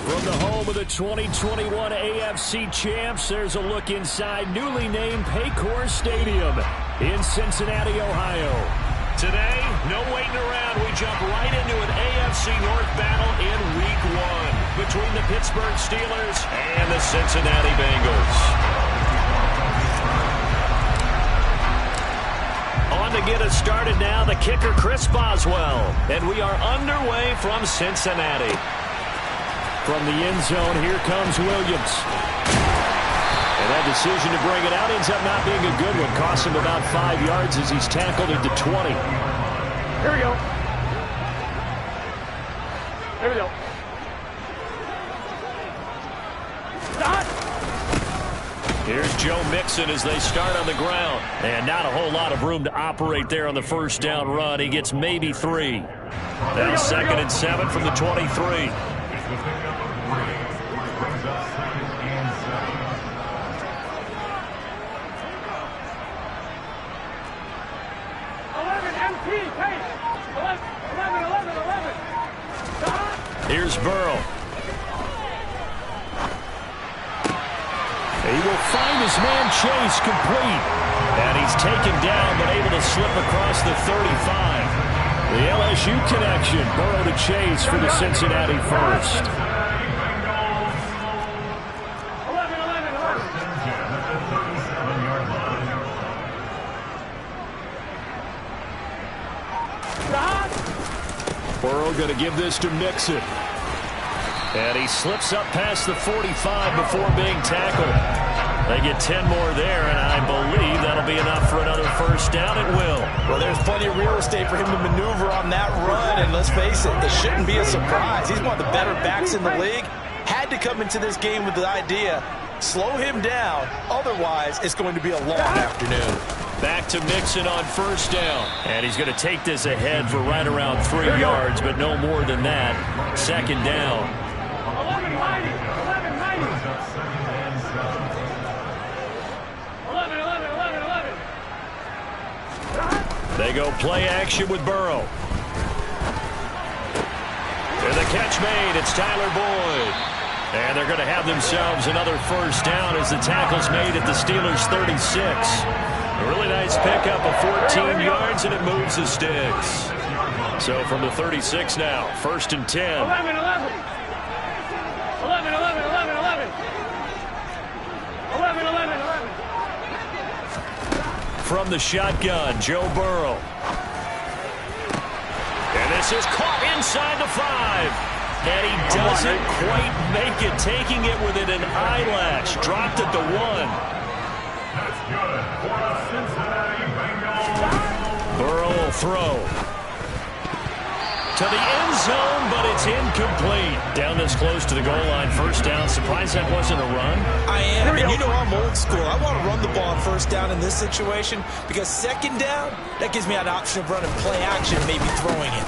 From the home of the 2021 AFC champs, there's a look inside newly named Paycor Stadium in Cincinnati, Ohio. Today, no waiting around. We jump right into an AFC North battle in Week 1 between the Pittsburgh Steelers and the Cincinnati Bengals. On to get us started now, the kicker Chris Boswell. And we are underway from Cincinnati. From the end zone, here comes Williams. And that decision to bring it out ends up not being a good one. Costs him about 5 yards as he's tackled into 20. Here we go. Here we go. Stop. Here's Joe Mixon as they start on the ground. And not a whole lot of room to operate there on the first down run. He gets maybe 3. Now 2nd and 7 from the 23. Here's Burrow. He will find his man Chase complete. And he's taken down but able to slip across the 35. The LSU connection. Burrow to Chase for the Cincinnati first. Burrow going to give this to Mixon. And he slips up past the 45 before being tackled. They get 10 more there, and I believe that'll be enough for another first down. It will. Well, there's plenty of real estate for him to maneuver on that run, and let's face it, it shouldn't be a surprise. He's one of the better backs in the league. Had to come into this game with the idea, slow him down, otherwise it's going to be a long afternoon. Back to Mixon on first down. And he's going to take this ahead for right around 3 yards, but no more than that. 2nd down. 11-90. They go play action with Burrow. And the catch made. It's Tyler Boyd. And they're going to have themselves another first down as the tackle's made at the Steelers' 36. A really nice pickup of 14 yards, and it moves the sticks. So from the 36 now, 1st and 10. 11. From the shotgun, Joe Burrow. And this is caught inside the 5. And he doesn't quite make it, taking it within an eyelash. Dropped at the 1. Burrow will throw. To the end zone, but it's incomplete. Down this close to the goal line, first down. Surprised that wasn't a run? I am, and you know I'm old school. I want to run the ball on first down in this situation because 2nd down, that gives me an option of running play action, maybe throwing it.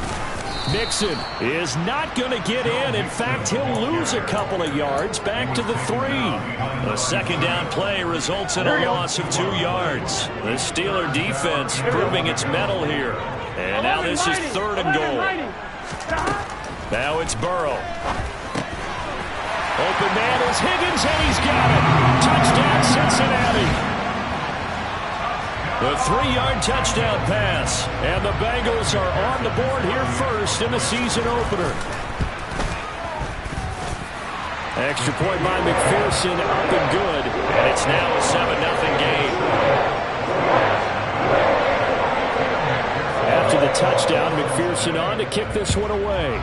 Mixon is not going to get in. In fact, he'll lose a couple of yards back to the 3. A 2nd down play results in a loss of 2 yards. The Steeler defense proving its mettle here. And now this is 3rd and goal. Now it's Burrow. Open man is Higgins, and he's got it. Touchdown, Cincinnati. The 3-yard touchdown pass. And the Bengals are on the board here first in the season opener. Extra point by McPherson, up and good. And it's now a 7-0 game. After the touchdown, McPherson on to kick this one away.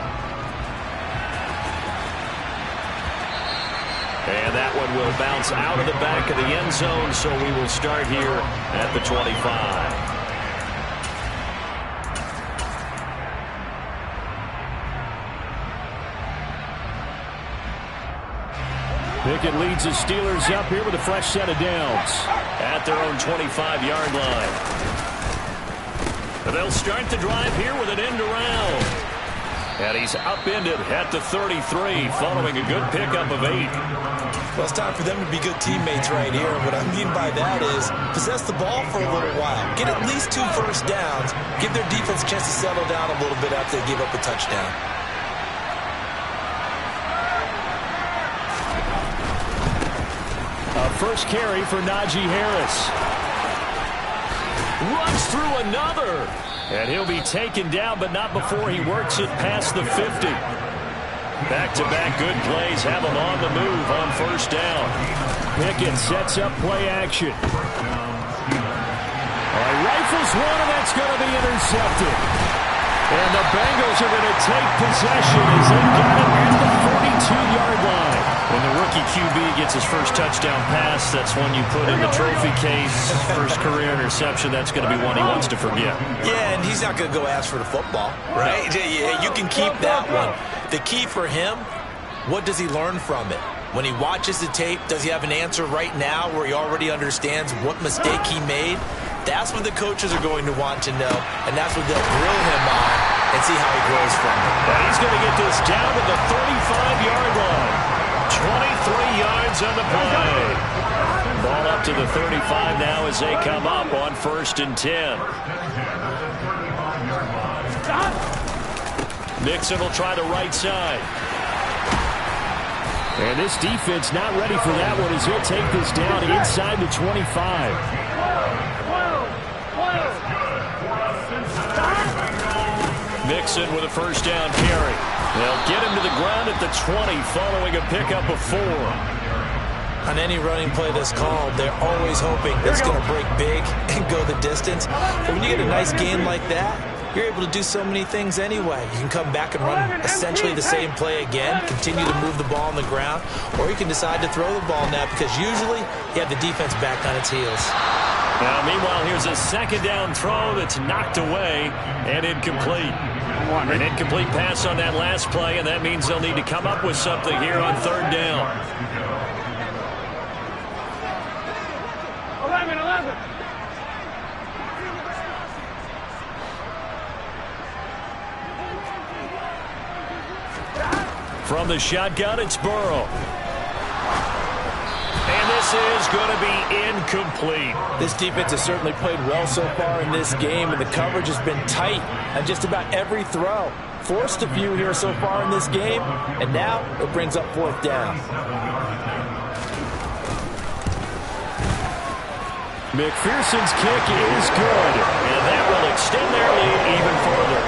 And that one will bounce out of the back of the end zone, so we will start here at the 25. Pickett leads the Steelers up here with a fresh set of downs at their own 25-yard line. And they'll start the drive here with an end around. And he's upended at the 33 following a good pickup of 8. Well, it's time for them to be good teammates right here. What I mean by that is possess the ball for a little while. Get at least 2 first downs. Give their defense a chance to settle down a little bit after they give up a touchdown. first carry for Najee Harris. Runs through another. And he'll be taken down, but not before he works it past the 50. Back-to-back good plays have him on the move on first down. Pickett sets up play action. Rifles one, and that's going to be intercepted. And the Bengals are going to take possession as they got him at the 42-yard line. When the rookie QB gets his first touchdown pass, that's one you put in the trophy case. First career interception, that's going to be one he wants to forget. Yeah, and he's not going to go ask for the football, right? Yeah, you can keep that one. The key for him, what does he learn from it? When he watches the tape, does he have an answer right now where he already understands what mistake he made? That's what the coaches are going to want to know, and that's what they'll grill him on and see how he grows from it. And he's going to get this down to the 35-yard line. 23 yards on the play. Ball up to the 35 now as they come up on 1st and 10. Mixon will try the right side. And this defense not ready for that one as he'll take this down inside the 25. Mixon with a first down carry. They'll get him to the ground at the 20 following a pickup of 4. On any running play that's called, they're always hoping it's going to break big and go the distance. But when you get a nice game like that, you're able to do so many things anyway. You can come back and run essentially the same play again, continue to move the ball on the ground, or you can decide to throw the ball now because usually you have the defense back on its heels. Now, meanwhile, here's a second down throw that's knocked away and incomplete. An incomplete pass on that last play, and that means they'll need to come up with something here on 3rd down. 11. From the shotgun, it's Burrow. And this is going to be incomplete. This defense has certainly played well so far in this game, and the coverage has been tight on just about every throw. Forced a few here so far in this game, and now it brings up 4th down. McPherson's kick is good, and that will extend their lead even further.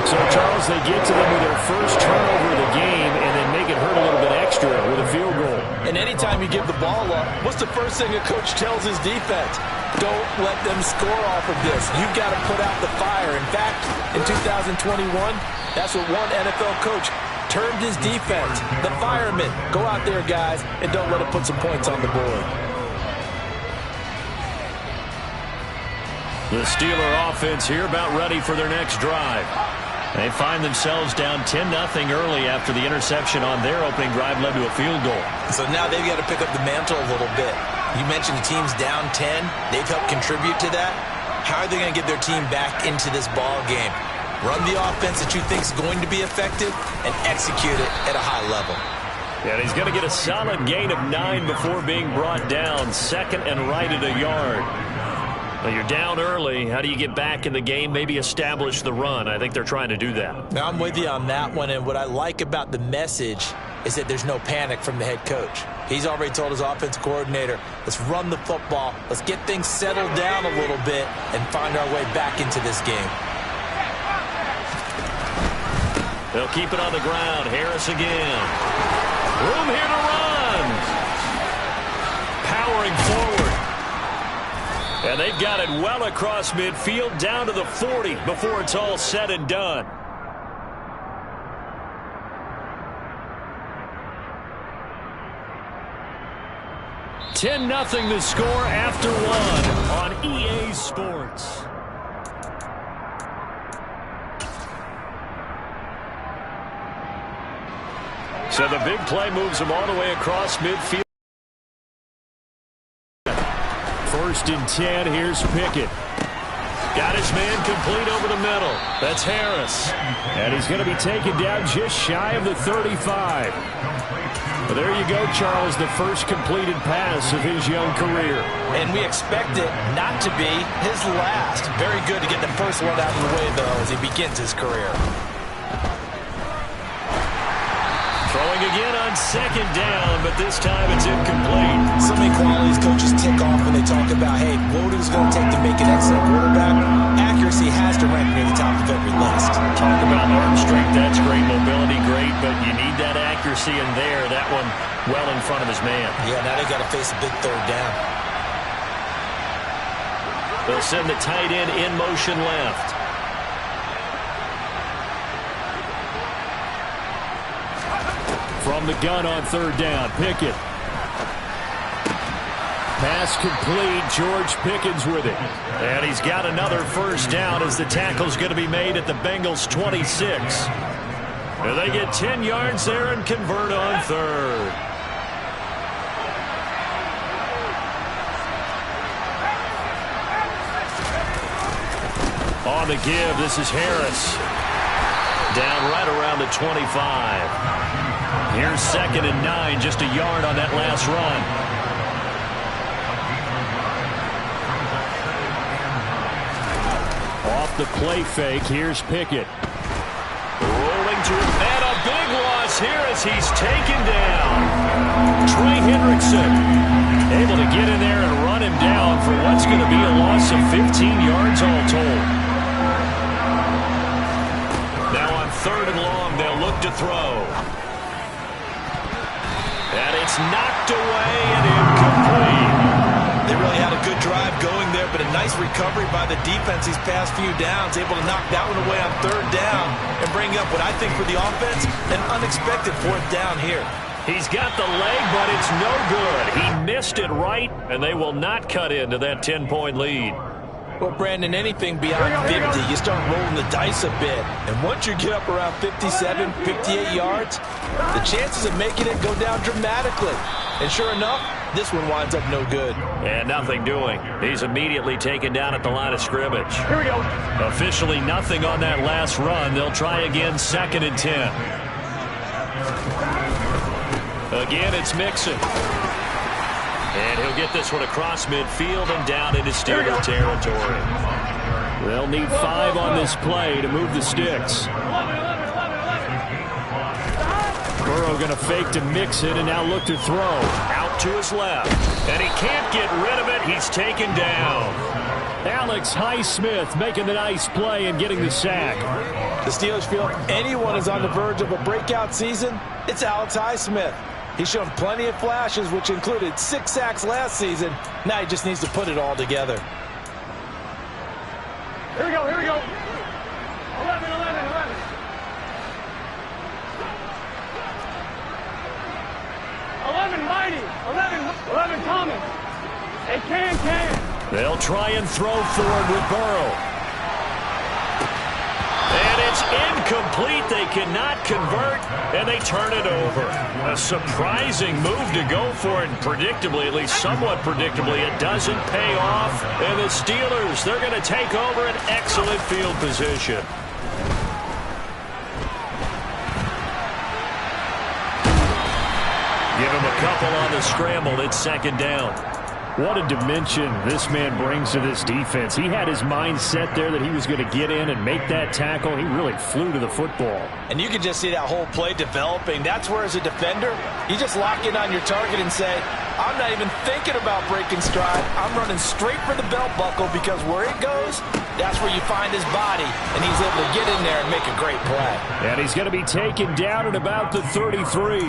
So, Charles, they get to them with their first turnover of the game and then make it hurt a little bit extra with a field goal. And anytime you give the ball up, what's the first thing a coach tells his defense? Don't let them score off of this. You've got to put out the fire. In fact, in 2021, that's what one NFL coach termed his defense, the firemen. Go out there, guys, and don't let them put some points on the board. The Steeler offense here about ready for their next drive. They find themselves down 10-0 early after the interception on their opening drive led to a field goal. So now they've got to pick up the mantle a little bit. You mentioned the team's down 10. They've helped contribute to that. How are they going to get their team back into this ball game? Run the offense that you think is going to be effective and execute it at a high level. And he's going to get a solid gain of 9 before being brought down. 2nd and right at a yard. Well, you're down early. How do you get back in the game? Maybe establish the run. I think they're trying to do that. Now, I'm with you on that one, and what I like about the message is that there's no panic from the head coach. He's already told his offensive coordinator, let's run the football, let's get things settled down a little bit and find our way back into this game. They'll keep it on the ground. Harris again. Room here to run. Powering forward. And they've got it well across midfield down to the 40 before it's all said and done. $10-0 the score after 1 on EA Sports. So the big play moves them all the way across midfield. 1st and 10. Here's Pickett. Got his man complete over the middle. That's Harris. And he's going to be taken down just shy of the 35. Well, there you go, Charles, the first completed pass of his young career. And we expect it not to be his last. Very good to get the first one out of the way, though, as he begins his career. Throwing again on second down, but this time it's incomplete. So many qualities coaches tick off when they talk about, hey, what is it going to take to make an excellent quarterback? Accuracy has to rank near the top of every list. Talk about arm strength, that's great. Mobility, great, but you need that accuracy in there. That one well in front of his man. Yeah, now they got to face a big third down. They'll send the tight end in motion left. From the gun on third down, Pickett. Pass complete, George Pickens with it. And he's got another first down as the tackle's going to be made at the Bengals' 26. And they get 10 yards there and convert on third. On the give, this is Harris. Down right around the 25. Here's 2nd and 9, just a yard on that last run. Off the play fake, here's Pickett. Rolling to it, and a big loss here as he's taken down. Trey Hendrickson able to get in there and run him down for what's going to be a loss of 15 yards all told. Now on 3rd and long, they'll look to throw. And it's knocked away and incomplete. They really had a good drive going there, but a nice recovery by the defense these past few downs, able to knock that one away on 3rd down and bring up what I think for the offense, an unexpected 4th down here. He's got the leg, but it's no good. He missed it right, and they will not cut into that 10-point lead. Well, Brandon, anything beyond 50, you start rolling the dice a bit. And once you get up around 57, 58 yards, the chances of making it go down dramatically. And sure enough, this one winds up no good. And nothing doing. He's immediately taken down at the line of scrimmage. Here we go. Officially nothing on that last run. They'll try again 2nd and 10. Again, it's Mixon. And he'll get this one across midfield and down into Steeler territory. They'll need 5 on this play to move the sticks. Burrow going to fake to Mixon and now look to throw. Out to his left. And he can't get rid of it. He's taken down. Alex Highsmith making the nice play and getting the sack. The Steelers feel if anyone is on the verge of a breakout season, it's Alex Highsmith. He's shown plenty of flashes, which included 6 sacks last season. Now he just needs to put it all together. Here we go, here we go. 11. Mighty. 11 coming. They can. They'll try and throw forward with Burrow. And it's incomplete. They cannot convert, and they turn it over. A surprising move to go for it, and predictably, at least somewhat predictably, it doesn't pay off. And the Steelers, they're going to take over an excellent field position. Give him a couple on the scramble. It's 2nd down. What a dimension this man brings to this defense. He had his mind set there that he was going to get in and make that tackle. He really flew to the football. And you can just see that whole play developing. That's where, as a defender, you just lock in on your target and say, I'm not even thinking about breaking stride. I'm running straight for the belt buckle, because where it goes, that's where you find his body. And he's able to get in there and make a great play. And he's going to be taken down at about the 33.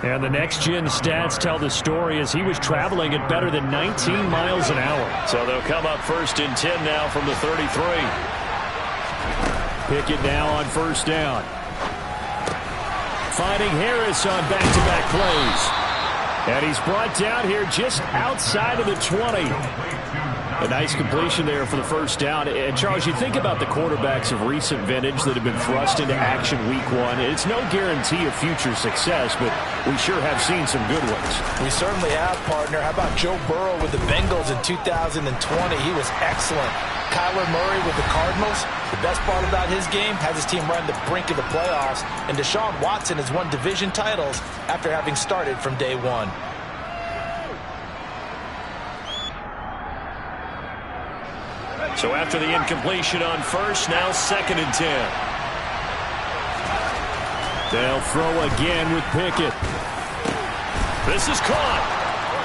And the next-gen stats tell the story as he was traveling at better than 19 miles an hour. So they'll come up 1st and 10 now from the 33. Pickett now on 1st down. Finding Harris on back-to-back plays. And he's brought down here just outside of the 20. A nice completion there for the 1st down. And, Charles, you think about the quarterbacks of recent vintage that have been thrust into action week 1. It's no guarantee of future success, but we sure have seen some good ones. We certainly have, partner. How about Joe Burrow with the Bengals in 2020? He was excellent. Kyler Murray with the Cardinals. The best part about his game, has his team right on the brink of the playoffs. And Deshaun Watson has won division titles after having started from day 1. So after the incompletion on 1st, now 2nd and 10. They'll throw again with Pickett. This is caught.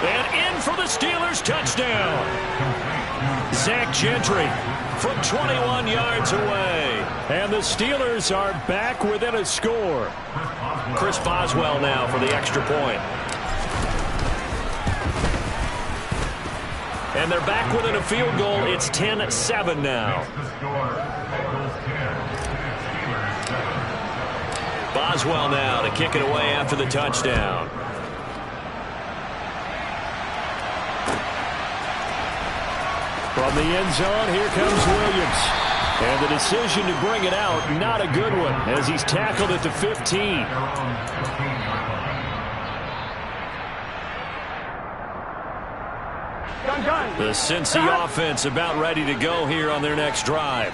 And in for the Steelers touchdown. Zach Gentry from 21 yards away. And the Steelers are back within a score. Chris Boswell now for the extra point. And they're back within a field goal. It's 10-7 now. Boswell now to kick it away after the touchdown. From the end zone, here comes Williams. And the decision to bring it out, not a good one, as he's tackled at the 15. The Cincy offense about ready to go here on their next drive.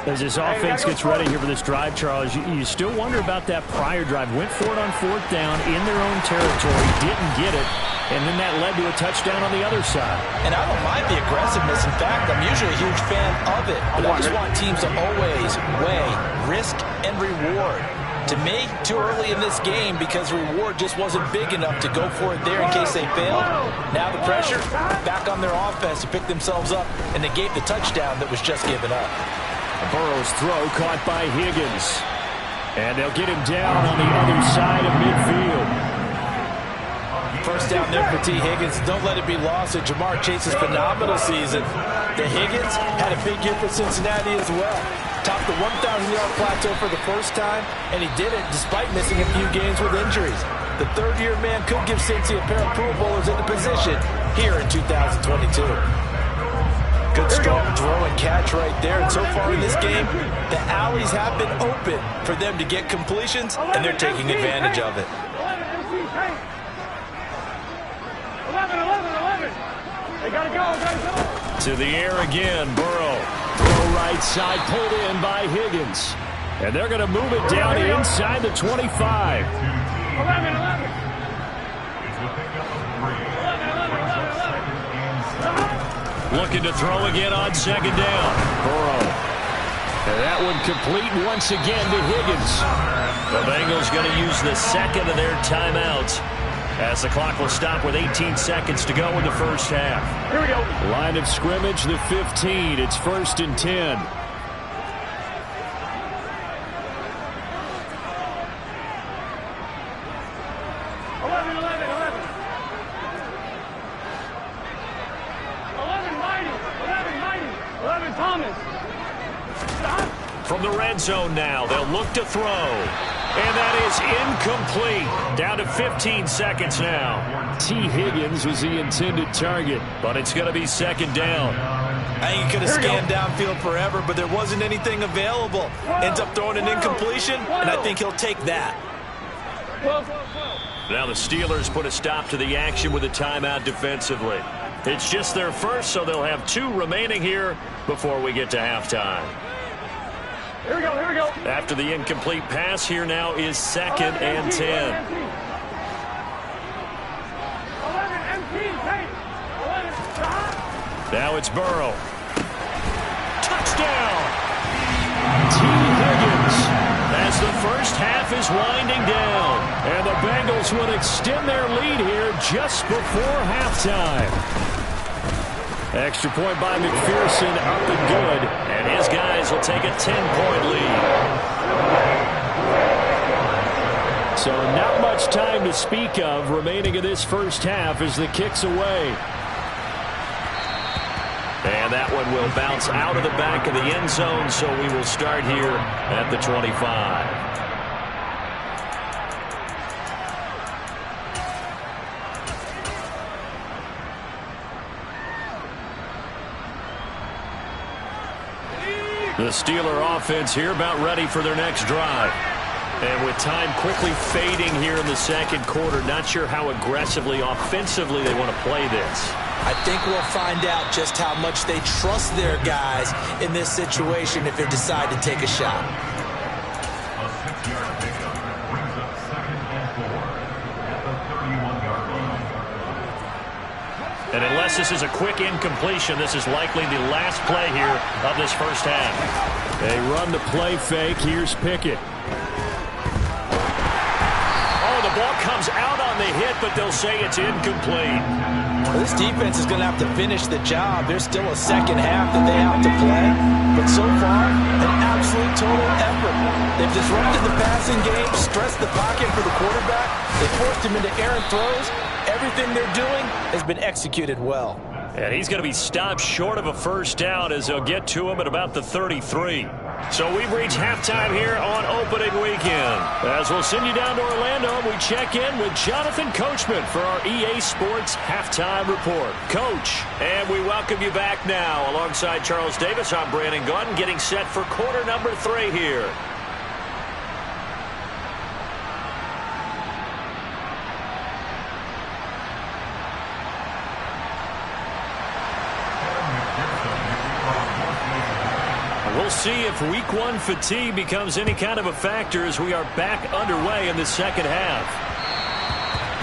As this offense gets ready here for this drive, Charles, you still wonder about that prior drive. Went for it on 4th down in their own territory, didn't get it, and then that led to a touchdown on the other side. And I don't mind the aggressiveness. In fact, I'm usually a huge fan of it. But I just want teams to always weigh risk and reward. To me, too early in this game because reward just wasn't big enough to go for it there in case they failed. Now the pressure back on their offense to pick themselves up and negate the touchdown that was just given up. Burrow's throw caught by Higgins. And they'll get him down on the other side of midfield. First down there for T. Higgins. Don't let it be lost that Jamar Chase's phenomenal season. The Higgins had a big year for Cincinnati as well. Topped the 1,000-yard plateau for the first time, and he did it despite missing a few games with injuries. The third-year man could give Cincy a pair of Pro Bowlers in the position here in 2022. Good strong throw and catch right there. And so far in this game, the alleys have been open for them to get completions, and they're taking advantage of it. 11. They gotta go. To the air again, Burrow. Throw right side, pulled in by Higgins. And they're going to move it down inside the 25. 11. Looking to throw again on 2nd down. Burrow. And that one complete once again to Higgins. The Bengals going to use the second of their timeouts as the clock will stop with 18 seconds to go in the first half. Here we go. Line of scrimmage, the 15. It's 1st and 10. From the red zone now, they'll look to throw. And that is incomplete. Down to 15 seconds now. T. Higgins was the intended target, but it's going to be 2nd down. I think he could have scanned downfield forever, but there wasn't anything available. Ends up throwing an incompletion, and I think he'll take that. Now the Steelers put a stop to the action with a timeout defensively. It's just their first, so they'll have 2 remaining here before we get to halftime. Here we go. After the incomplete pass, here now is 2nd and 10. Now it's Burrow. Touchdown! T. Higgins as the first half is winding down. And the Bengals will extend their lead here just before halftime. Extra point by McPherson, up and good. And his guys will take a 10-point lead. So not much time to speak of remaining in this first half as the kick's away. And that one will bounce out of the back of the end zone, so we will start here at the 25. The Steeler offense here about ready for their next drive. And with time quickly fading here in the 2nd quarter, not sure how aggressively, offensively they want to play this. I think we'll find out just how much they trust their guys in this situation if they decide to take a shot. A 6-yard pickup brings up 2nd and 4 at the 31-yard line. And unless this is a quick incompletion, this is likely the last play here of this first half. They run the play fake. Here's Pickett. the hit, but they'll say it's incomplete. Well, this defense is going to have to finish the job. There's still a second half that they have to play. But so far, an absolute total effort. They've disrupted the passing game, stressed the pocket for the quarterback. They forced him into errant throws. Everything they're doing has been executed well. And he's going to be stopped short of a first down as they'll get to him at about the 33. So we've reached halftime here on opening weekend. As we'll send you down to Orlando, and we check in with Jonathan Coachman for our EA Sports Halftime Report. Coach, and we welcome you back now. Alongside Charles Davis, I'm Brandon Gunn, getting set for quarter number 3 here. We'll see if week 1 fatigue becomes any kind of a factor as we are back underway in the second half.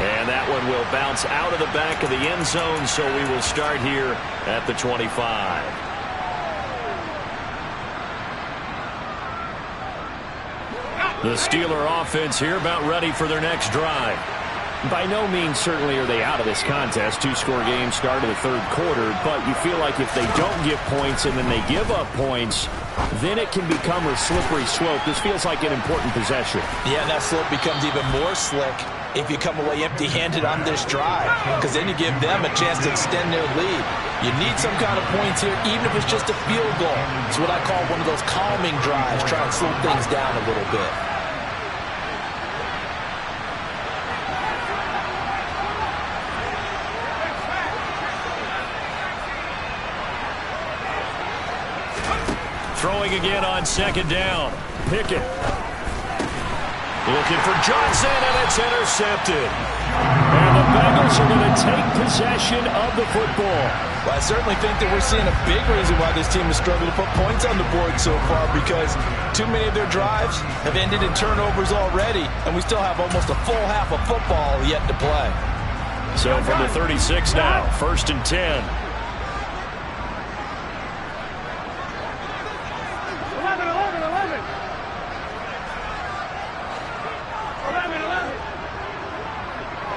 And that one will bounce out of the back of the end zone, so we will start here at the 25. The Steeler offense here about ready for their next drive. By no means certainly are they out of this contest. 2-score game start of the third quarter, but you feel like if they don't get points and then they give up points, then it can become a slippery slope. This feels like an important possession. Yeah, and that slope becomes even more slick if you come away empty-handed on this drive, because then you give them a chance to extend their lead. You need some kind of points here, even if it's just a field goal. It's what I call one of those calming drives, try and slow things down a little bit. Throwing again on second down. Pickett. Looking for Johnson, and it's intercepted. And the Bengals are going to take possession of the football. Well, I certainly think that we're seeing a big reason why this team has struggled to put points on the board so far, because too many of their drives have ended in turnovers already, and we still have almost a full half of football yet to play. So from the 36 now, 1st and 10.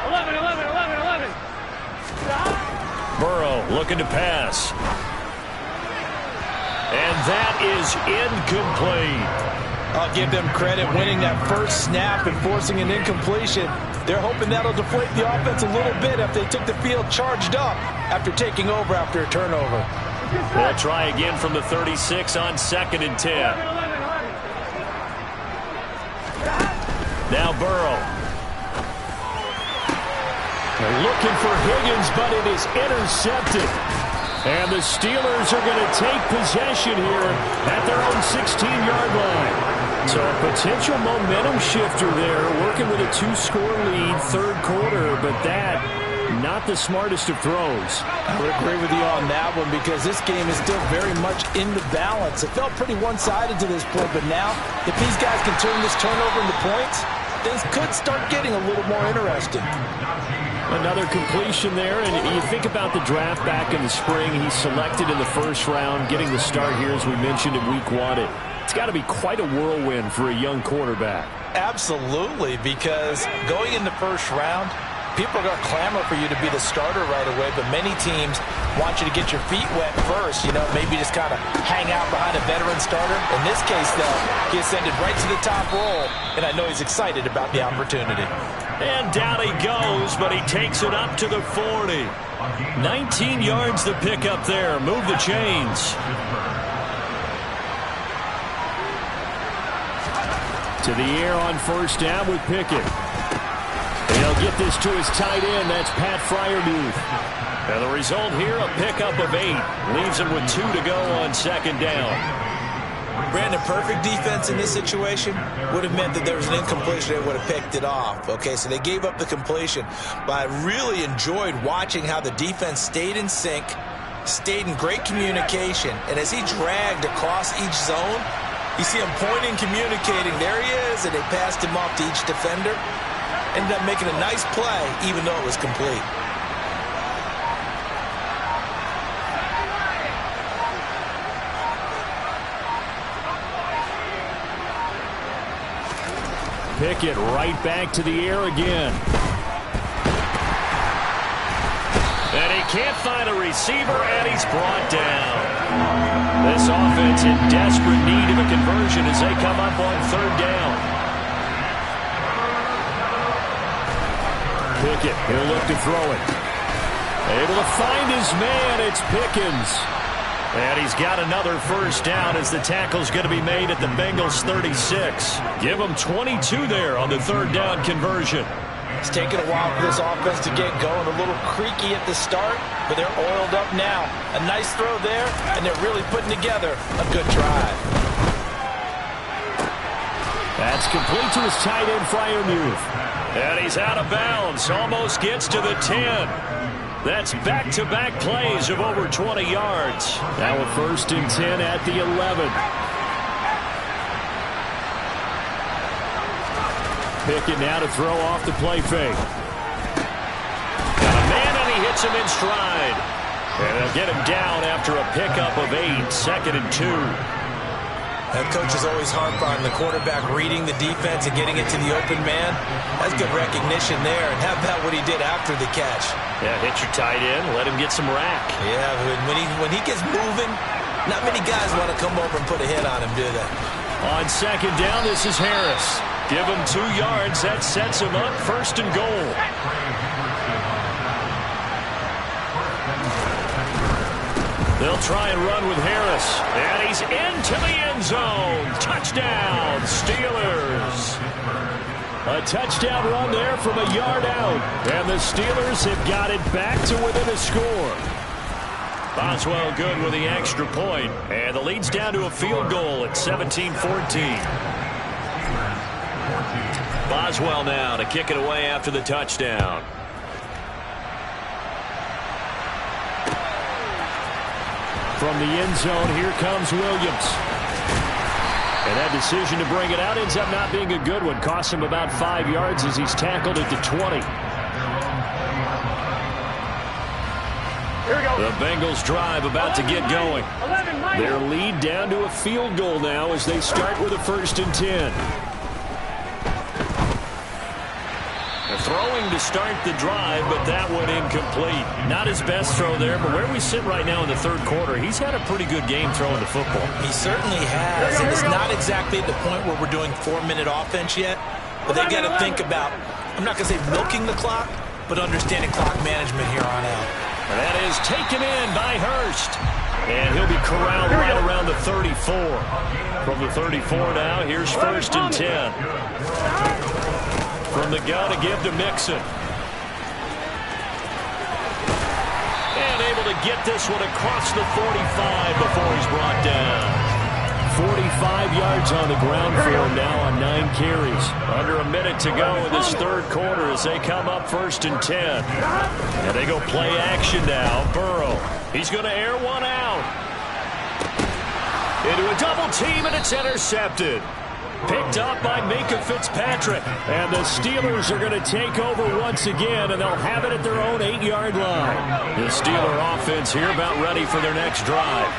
11. Burrow looking to pass. And that is incomplete. I'll give them credit winning that first snap and forcing an incompletion. They're hoping that'll deflate the offense a little bit if they took the field charged up after taking over after a turnover. They'll try again from the 36 on 2nd and 10. Now Burrow. They're looking for Higgins, but it is intercepted. And the Steelers are going to take possession here at their own 16-yard line. So a potential momentum shifter there, working with a 2-score lead, third quarter, but that, not the smartest of throws. I would agree with you on that one, because this game is still very much in the balance. It felt pretty one-sided to this point, but now, if these guys can turn this turnover into points, things could start getting a little more interesting. Another completion there, and you think about the draft back in the spring. He's selected in the first round, getting the start here, as we mentioned, in week 1. It's got to be quite a whirlwind for a young quarterback. Absolutely, because going in the first round, people are going to clamor for you to be the starter right away, but many teams want you to get your feet wet first, maybe just kind of hang out behind a veteran starter. In this case, though, he ascended right to the top roll, and I know he's excited about the opportunity. And down he goes, but he takes it up to the 40. 19 yards to pick up there. Move the chains. To the air on first down with Pickett. He'll get this to his tight end. That's Pat Freiermuth. And the result here, a pickup of 8. Leaves him with 2 to go on second down. Brandon, perfect defense in this situation would have meant that there was an incompletion. They would have picked it off. Okay, so they gave up the completion. But I really enjoyed watching how the defense stayed in sync, stayed in great communication. And as he dragged across each zone, you see him pointing, communicating. There he is, and they passed him off to each defender. Ended up making a nice play, even though it was complete. Pickett right back to the air again. He can't find a receiver, and he's brought down. This offense in desperate need of a conversion as they come up on third down. Pickett, he'll look to throw it. Able to find his man, it's Pickens. And he's got another first down as the tackle's going to be made at the Bengals 36. Give them 22 there on the third down conversion. It's taken a while for this offense to get going. A little creaky at the start, but they're oiled up now. A nice throw there, and they're really putting together a good drive. That's complete to his tight end, Freiermuth. And he's out of bounds. Almost gets to the 10. That's back-to-back plays of over 20 yards. Now a 1st and 10 at the 11. Pickett now to throw off the play fake. Got a man, and he hits him in stride. And they'll get him down after a pickup of 8, 2nd and 2. That coach is always harp on the quarterback reading the defense and getting it to the open man. That's good recognition there. And how about what he did after the catch? Yeah, hit your tight end, let him get some rack. Yeah, when he gets moving, not many guys want to come over and put a hit on him, do they? On 2nd down, this is Harris. Give him 2 yards. That sets him up 1st and goal. They'll try and run with Harris. And he's into the end zone. Touchdown, Steelers. A touchdown run there from a yard out. And the Steelers have got it back to within a score. Boswell good with the extra point. And the lead's down to a field goal at 17-14. Boswell now to kick it away after the touchdown. From the end zone, here comes Williams. And that decision to bring it out ends up not being a good one. Costs him about 5 yards as he's tackled at the 20. Here we go. The Bengals drive about to get going. Their lead down to a field goal now as they start with a 1st and 10. Throwing to start the drive, but that one incomplete. Not his best throw there, but where we sit right now in the 3rd quarter, he's had a pretty good game throwing the football. He certainly has, and it's not exactly at the point where we're doing 4-minute offense yet, but they've got to think about, I'm not going to say milking the clock, but understanding clock management here on out. And that is taken in by Hurst. And he'll be corralled right around the 34. From the 34 now, here's 1st and 10. From the gun to give to Mixon. And able to get this one across the 45 before he's brought down. 45 yards on the ground for him now on 9 carries. Under a minute to go in this 3rd quarter as they come up 1st and 10. And they go play action now. Burrow. He's going to air one out. Into a double team, and it's intercepted. Picked up by Minkah Fitzpatrick. And the Steelers are going to take over once again, and they'll have it at their own 8-yard line. The Steeler offense here about ready for their next drive.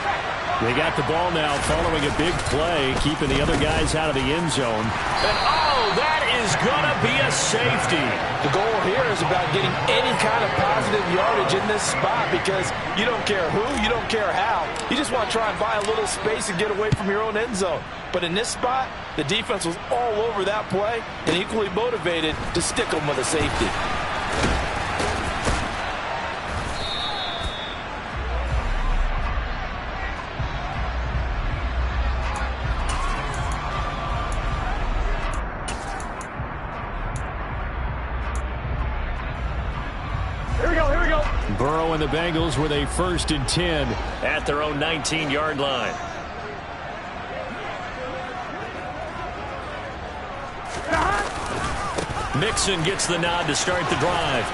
They got the ball now following a big play, keeping the other guys out of the end zone. And, oh, that is going to be a safety. The goal here is about getting any kind of positive yardage in this spot because you don't care who, you don't care how. You just want to try and buy a little space and get away from your own end zone. But in this spot, the defense was all over that play and equally motivated to stick them with a safety. Burrow and the Bengals with a 1st and 10 at their own 19-yard line. Mixon gets the nod to start the drive.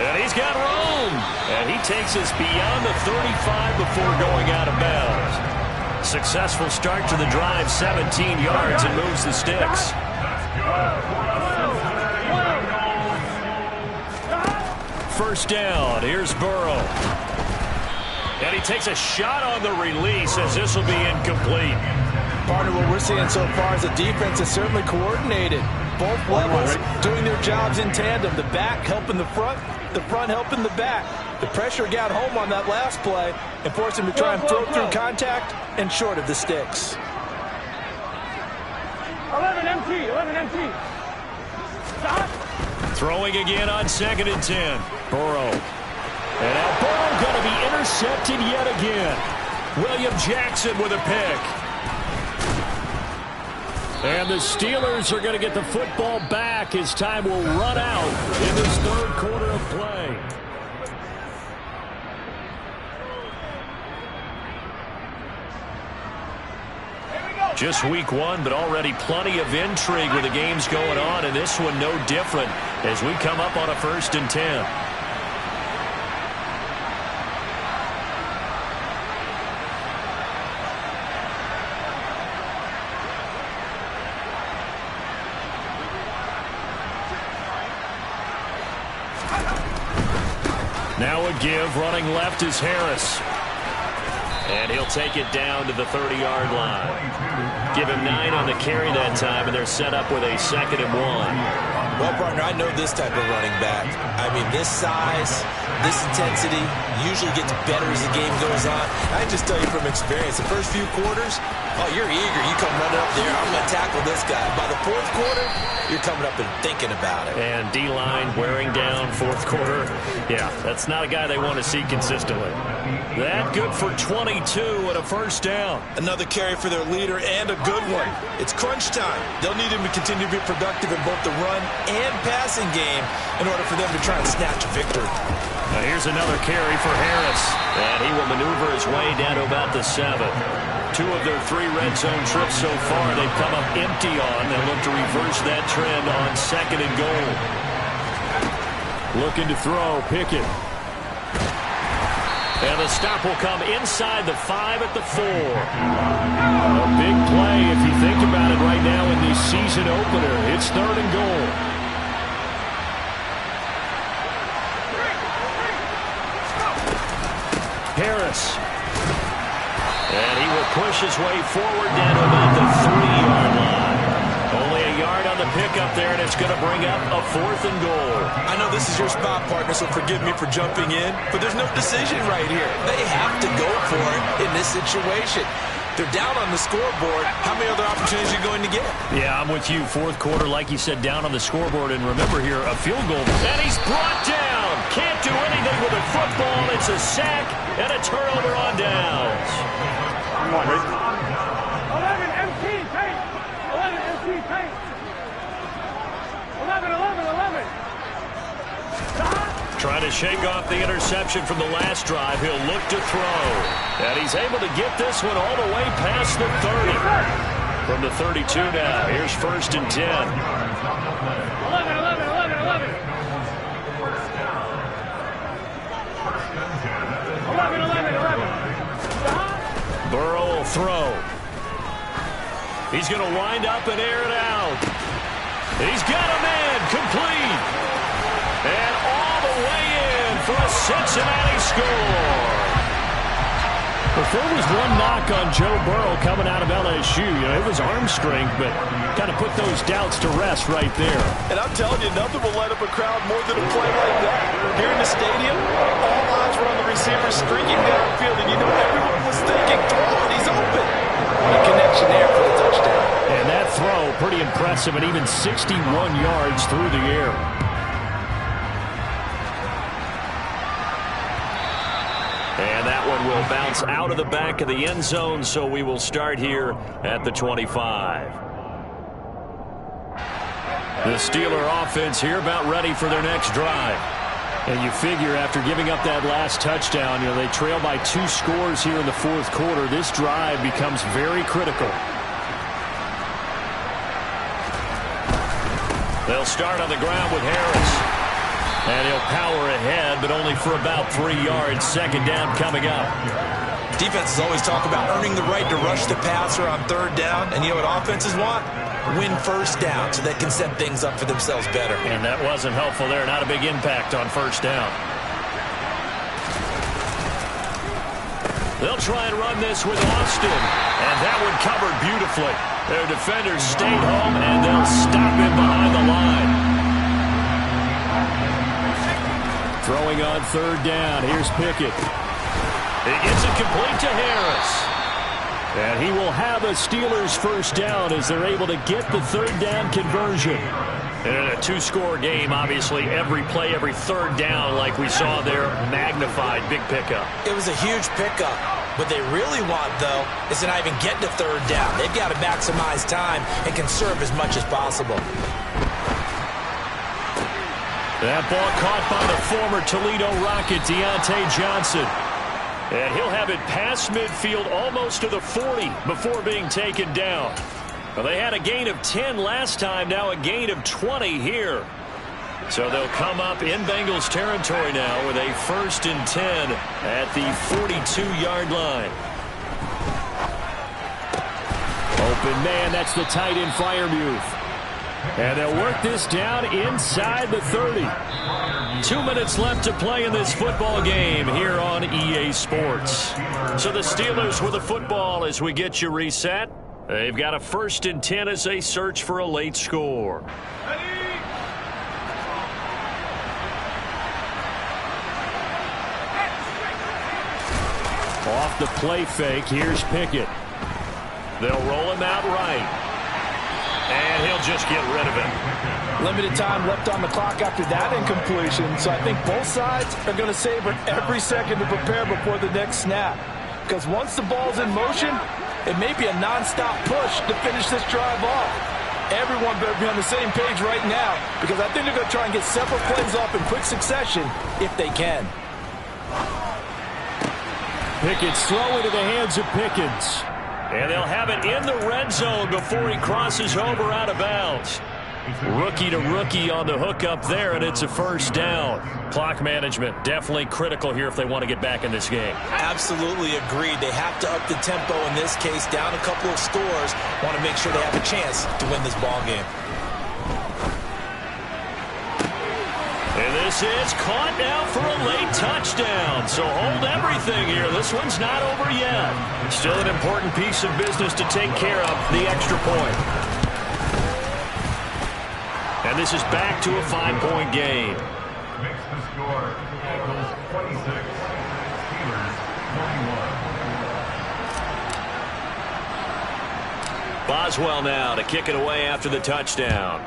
And he's got room. And he takes us beyond the 35 before going out of bounds. Successful start to the drive, 17 yards, and moves the sticks. First down, here's Burrow. And he takes a shot on the release as this will be incomplete. Partner, what we're seeing so far is the defense is certainly coordinated. Both levels doing their jobs in tandem. The back helping the front helping the back. The pressure got home on that last play and forced him to try and throw through contact and short of the sticks. 11 MT. Stop. Throwing again on 2nd and 10. Burrow. And now Burrow going to be intercepted yet again. William Jackson with a pick. And the Steelers are going to get the football back as time will run out in this 3rd quarter of play. Just week 1, but already plenty of intrigue with the games going on, and this one no different as we come up on a 1st and 10. Now a give, running left is Harris. And he'll take it down to the 30-yard line. Give him 9 on the carry that time, and they're set up with a 2nd and 1. Well, partner, I know this type of running back. I mean, this size, this intensity usually gets better as the game goes on. I can just tell you from experience, the first few quarters, oh, you're eager. You come running up there, I'm going to tackle this guy. By the 4th quarter, you're coming up and thinking about it. And D-line wearing down 4th quarter. Yeah, that's not a guy they want to see consistently. That good for 22 and a 1st down. Another carry for their leader and a good one. It's crunch time. They'll need him to continue to be productive in both the run and passing game in order for them to try and snatch a victory. Now here's another carry for Harris. And he will maneuver his way down to about the 7. 2 of their 3 red zone trips so far they've come up empty on. They'll look to reverse that trend on 2nd and goal. Looking to throw, Pickett. And the stop will come inside the 5 at the 4. A big play if you think about it right now in the season opener. It's 3rd and goal. Harris. And he will push his way forward down to about the 3-yard line. Only a yard on the pickup there, and it's going to bring up a 4th and goal. I know this is your spot, partner, so forgive me for jumping in, but there's no decision right here. They have to go for it in this situation. They're down on the scoreboard. How many other opportunities are you going to get? Yeah, I'm with you. 4th quarter, like you said, down on the scoreboard. And remember here, a field goal. And he's brought down. Can't do anything with a football. It's a sack and a turnover on downs. 11 MT, tight. 11 MT, tight. 11. Stop. Trying to shake off the interception from the last drive. He'll look to throw. And he's able to get this one all the way past the 30. From the 32 now. Here's 1st and 10. 11. Burrow will throw. He's going to wind up and air it out. He's got a man complete. And all the way in for a Cincinnati score. If there was one knock on Joe Burrow coming out of LSU, it was arm strength, but kind of put those doubts to rest right there. And I'm telling you, nothing will light up a crowd more than a play like that. Here in the stadium, all eyes were on the receiver streaking downfield, and you know everyone was thinking, throw it, he's open. What a connection there for the touchdown. And that throw, pretty impressive, and even 61 yards through the air. And that one will bounce out of the back of the end zone, so we will start here at the 25. The Steeler offense here about ready for their next drive. And you figure after giving up that last touchdown, they trail by 2 scores here in the 4th quarter. This drive becomes very critical. They'll start on the ground with Harris. And he'll power ahead, but only for about 3 yards. 2nd down coming up. Defenses always talk about earning the right to rush the passer on 3rd down. And you know what offenses want? Win 1st down so they can set things up for themselves better. And that wasn't helpful there. Not a big impact on 1st down. They'll try and run this with Austin. And that one covered beautifully. Their defenders stayed home, and they'll stop him behind the line. Throwing on third down. Here's Pickett. It gets it complete to Harris. And he will have a Steelers first down as they're able to get the third down conversion. And in a two-score game, obviously, every play, every third down, like we saw there, magnified. Big pickup. It was a huge pickup. What they really want, though, is to not even get to third down. They've got to maximize time and conserve as much as possible. That ball caught by the former Toledo Rocket, Deontay Johnson. And he'll have it past midfield almost to the 40 before being taken down. Well, they had a gain of 10 last time, now a gain of 20 here. So they'll come up in Bengals territory now with a 1st and 10 at the 42-yard line. Open man, that's the tight end Freiermuth. And they'll work this down inside the 30. 2 minutes left to play in this football game here on EA Sports. So the Steelers with the football as we get you reset. They've got a 1st and 10 as they search for a late score. Off the play fake, here's Pickett. They'll roll him out right. And he'll just get rid of it. Limited time left on the clock after that incompletion, so I think both sides are going to savor every second to prepare before the next snap. Because once the ball's in motion, it may be a non-stop push to finish this drive off. Everyone better be on the same page right now, because I think they're going to try and get several plays off in quick succession if they can. Pickett's throw into the hands of Pickens. And they'll have it in the red zone before he crosses over out of bounds. Rookie to rookie on the hook up there, and it's a first down. Clock management definitely critical here if they want to get back in this game. Absolutely agreed. They have to up the tempo in this case, down a couple of scores. Want to make sure they have a chance to win this ball game. And this is caught now for a late touchdown. So hold everything here. This one's not over yet. Still an important piece of business to take care of, the extra point. And this is back to a 5-point game. Makes the score Bengals 26, Steelers 21. Boswell now to kick it away after the touchdown.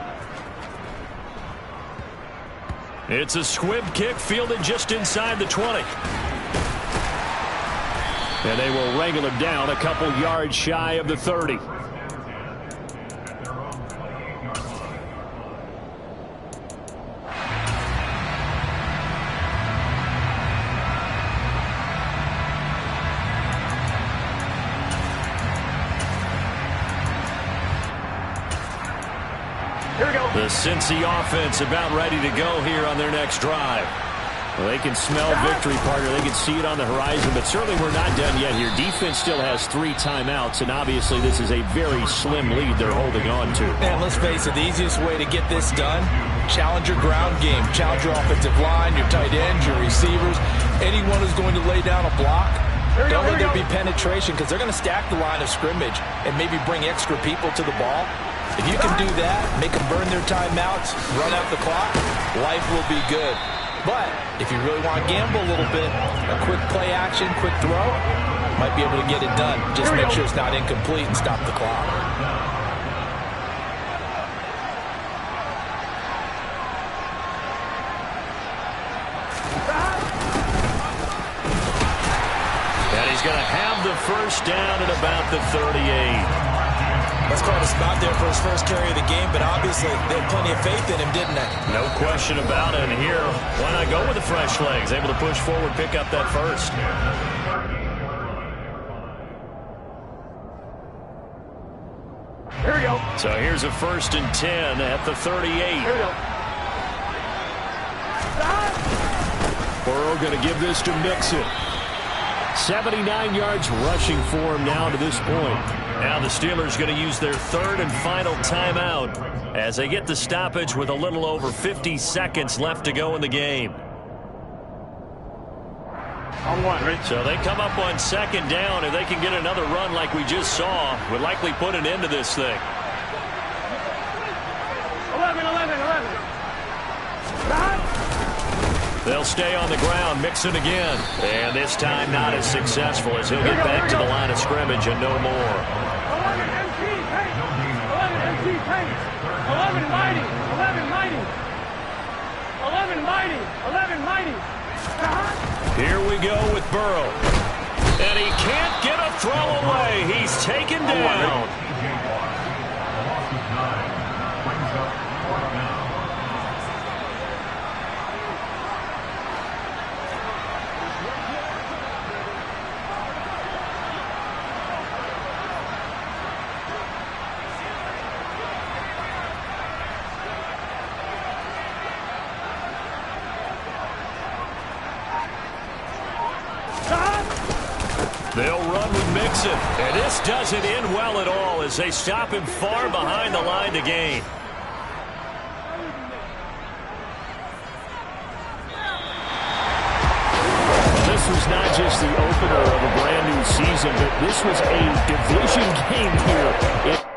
It's a squib kick fielded just inside the 20. And they will wrangle him down a couple yards shy of the 30. The Cincy offense about ready to go here on their next drive. Well, they can smell victory, partner. They can see it on the horizon, but certainly we're not done yet here. Defense still has 3 timeouts, and obviously this is a very slim lead they're holding on to. And let's face it, the easiest way to get this done, challenge your ground game. Challenge your offensive line, your tight ends, your receivers, anyone who's going to lay down a block. Don't let there be penetration, because they're going to stack the line of scrimmage and maybe bring extra people to the ball. If you can do that, make them burn their timeouts, run out the clock, life will be good. But if you really want to gamble a little bit, a quick play action, quick throw, might be able to get it done. Just make sure it's not incomplete and stop the clock. And he's going to have the first down at about the 38. That's quite a spot there for his first carry of the game, but obviously they had plenty of faith in him, didn't they? No question about it. And here, why not go with the fresh legs? Able to push forward, pick up that first. Here we go. So here's a 1st and 10 at the 38. Here we go. Burrow going to give this to Mixon. 79 yards rushing for him now to this point. Now the Steelers going to use their 3rd and final timeout as they get the stoppage with a little over 50 seconds left to go in the game. On one, right? So they come up on 2nd down. If they can get another run like we just saw, would likely put an end to this thing. 11. They'll stay on the ground, Mixon again. And this time not as successful as he'll get back to the line of scrimmage and no more. 11 MT, pace. 11 MT, pace. 11 mighty. 11 mighty. 11 mighty. 11 mighty. Here we go with Burrow. And he can't get a throw away. He's taken down. They'll run with Mixon. And this doesn't end well at all as they stop him far behind the line to gain. This was not just the opener of a brand new season, but this was a division game here.